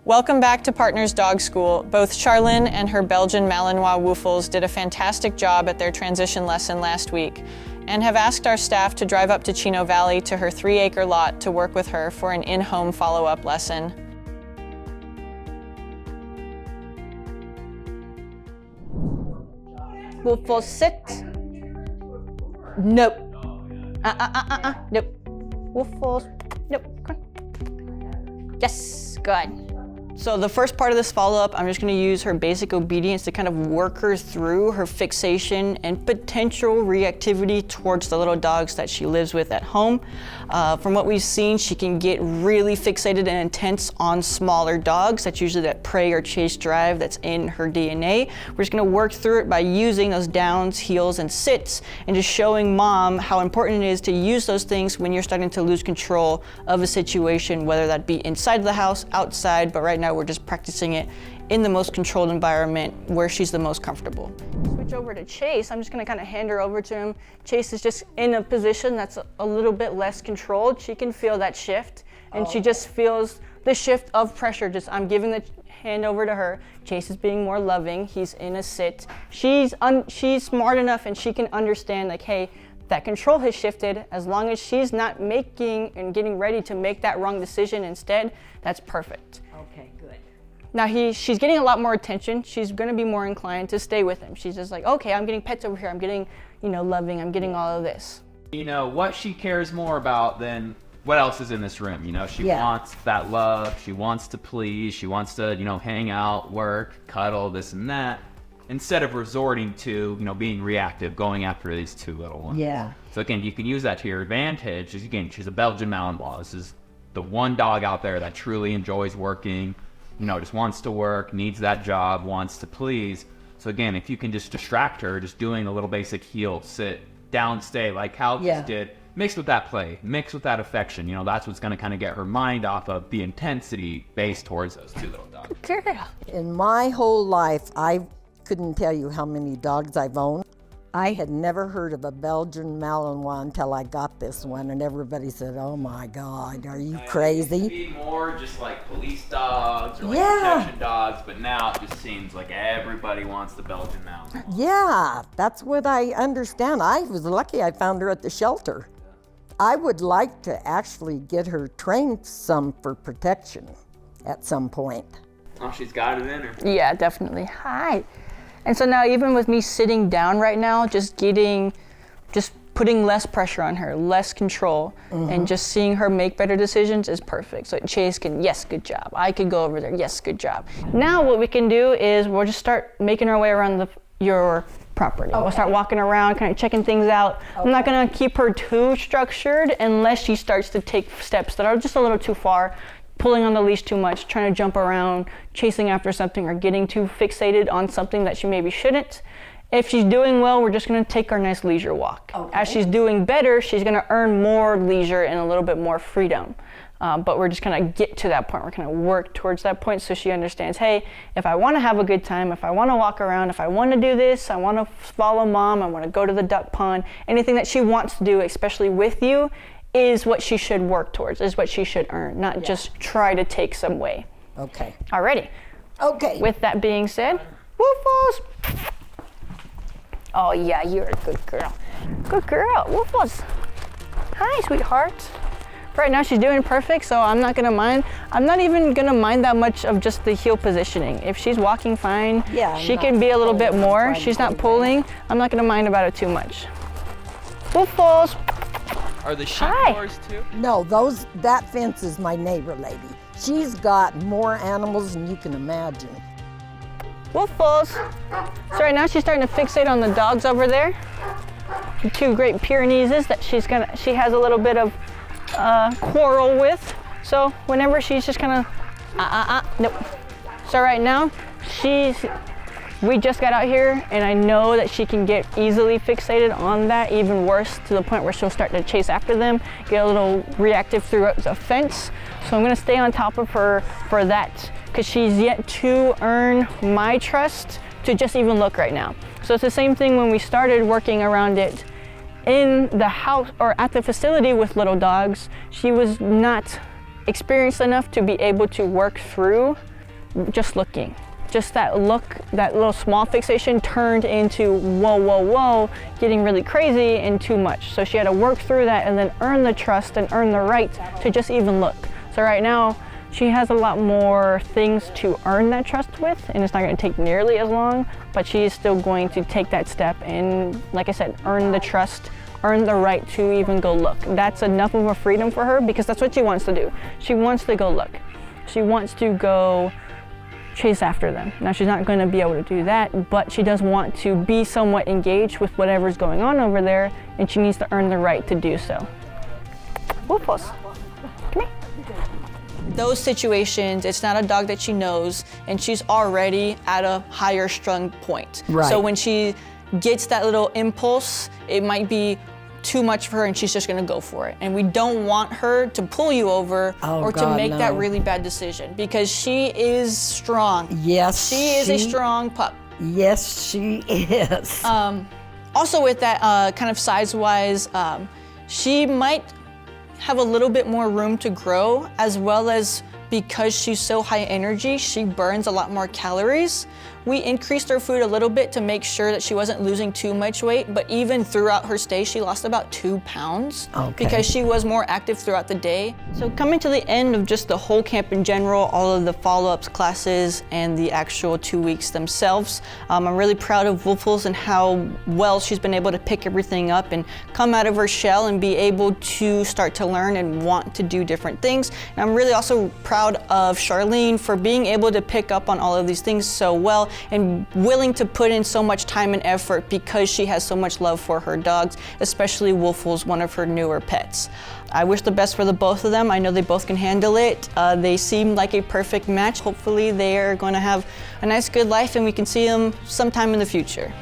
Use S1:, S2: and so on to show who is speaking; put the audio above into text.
S1: Welcome back to Partners Dog School. Both Charlyn and her Belgian Malinois Wooffles did a fantastic job at their transition lesson last week and have asked our staff to drive up to Chino Valley to her 3-acre lot to work with her for an in-home follow-up lesson.
S2: Wooffles, sit. Nope. Nope. Wooffles, nope. Come on. Yes, good.
S1: So the first part of this follow-up, I'm just going to use her basic obedience to kind of work her through her fixation and potential reactivity towards the little dogs that she lives with at home. From what we've seen, she can get really fixated and intense on smaller dogs. That's usually that prey or chase drive that's in her DNA. We're just going to work through it by using those downs, heels, and sits, and just showing mom how important it is to use those things when you're starting to lose control of a situation, whether that be inside the house, outside, but right now we're just practicing it in the most controlled environment where she's the most comfortable. Switch over to Chase. I'm just gonna kind of hand her over to him. Chase is just in a position that's a little bit less controlled. She can feel that shift, and she just feels the shift of pressure. I'm giving the hand over to her. Chase is being more loving. He's in a sit. She's smart enough and she can understand, like, hey, that control has shifted. As long as she's not making and getting ready to make that wrong decision instead, that's perfect.
S2: Okay, good.
S1: Now she's getting a lot more attention. She's gonna be more inclined to stay with him. She's just like, okay, I'm getting pets over here. I'm getting, loving. I'm getting all of this.
S3: What she cares more about than what else is in this room. She wants that love. She wants to please. She wants to, hang out, work, cuddle, this and that, instead of resorting to, being reactive, going after these two little ones.
S2: Yeah.
S3: So again, you can use that to your advantage. Again, she's a Belgian Malinois. This is the one dog out there that truly enjoys working, just wants to work, needs that job, wants to please. So again, if you can just distract her, just doing a little basic heel, sit, down, stay, like Kal just did, mixed with that play, mixed with that affection, that's what's going to kind of get her mind off of the intensity based towards those two little dogs.
S2: Girl.
S4: In my whole life, I couldn't tell you how many dogs I've owned. I had never heard of a Belgian Malinois until I got this one, and everybody said, oh my God, are you crazy?
S3: It used to be more just like police dogs or protection dogs, but now it just seems like everybody wants the Belgian Malinois.
S4: Yeah, that's what I understand. I was lucky I found her at the shelter. I would like to actually get her trained some for protection at some point.
S3: Oh, she's got it in her.
S1: Yeah, definitely. Hi. And so now, even with me sitting down right now, just putting less pressure on her, less control, and just seeing her make better decisions is perfect. So Chase can, yes, good job. I could go over there, yes, good job. Now what we can do is we'll just start making our way around your property. Okay. We'll start walking around, kind of checking things out. Okay. I'm not gonna keep her too structured unless she starts to take steps that are just a little too far, pulling on the leash too much, trying to jump around, chasing after something, or getting too fixated on something that she maybe shouldn't. If she's doing well, we're just gonna take our nice leisure walk. Okay. As she's doing better, she's gonna earn more leisure and a little bit more freedom. But we're just gonna get to that point. We're gonna work towards that point so she understands, hey, if I wanna have a good time, if I wanna walk around, if I wanna do this, I wanna follow mom, I wanna go to the duck pond, anything that she wants to do, especially with you, is what she should work towards, is what she should earn, not just try to take some way.
S4: Okay.
S1: Alrighty.
S4: Okay.
S1: With that being said, Wooffles! Oh yeah, you're a good girl. Good girl, Wooffles. Hi, sweetheart. Right now she's doing perfect, so I'm not gonna mind. I'm not even gonna mind that much of just the heel positioning. If she's walking fine, she can be a little bit more. She's not pulling. I'm not gonna mind about it too much. Wooffles!
S3: Are the sheep yours too?
S4: No, that fence is my neighbor lady. She's got more animals than you can imagine.
S1: Wooffles! So right now she's starting to fixate on the dogs over there. The two Great Pyrenees that she has a little bit of quarrel with. So whenever she's just kind of, nope. So right now, we just got out here and I know that she can get easily fixated on that, even worse, to the point where she'll start to chase after them, get a little reactive through the fence. So I'm gonna stay on top of her for that, because she's yet to earn my trust to just even look right now. So it's the same thing when we started working around it in the house or at the facility with little dogs. She was not experienced enough to be able to work through just looking. Just that look, that little small fixation turned into whoa, whoa, whoa, getting really crazy and too much. So she had to work through that and then earn the trust and earn the right to just even look. So right now, she has a lot more things to earn that trust with, and it's not going to take nearly as long, but she is still going to take that step and, like I said, earn the trust, earn the right to even go look. That's enough of a freedom for her because that's what she wants to do. She wants to go look. She wants to go chase after them. Now she's not going to be able to do that, but she does want to be somewhat engaged with whatever's going on over there, and she needs to earn the right to do so. Wooffles, come here. Those situations, it's not a dog that she knows, and she's already at a higher strung point.
S4: Right.
S1: So when she gets that little impulse, it might be too much for her and she's just gonna go for it. And we don't want her to pull you over or to make that really bad decision because she is strong.
S4: Yes,
S1: She is a strong pup.
S4: Yes, she is.
S1: Also with that kind of size-wise, she might have a little bit more room to grow, as well as because she's so high energy, she burns a lot more calories. We increased her food a little bit to make sure that she wasn't losing too much weight, but even throughout her stay, she lost about 2 pounds because she was more active throughout the day. So coming to the end of just the whole camp in general, all of the follow-ups classes and the actual 2 weeks themselves, I'm really proud of Wooffles and how well she's been able to pick everything up and come out of her shell and be able to start to learn and want to do different things. And I'm really also proud of Charlyn for being able to pick up on all of these things so well and willing to put in so much time and effort because she has so much love for her dogs, especially Wooffles, one of her newer pets. I wish the best for the both of them. I know they both can handle it. They seem like a perfect match. Hopefully they are going to have a nice, good life and we can see them sometime in the future.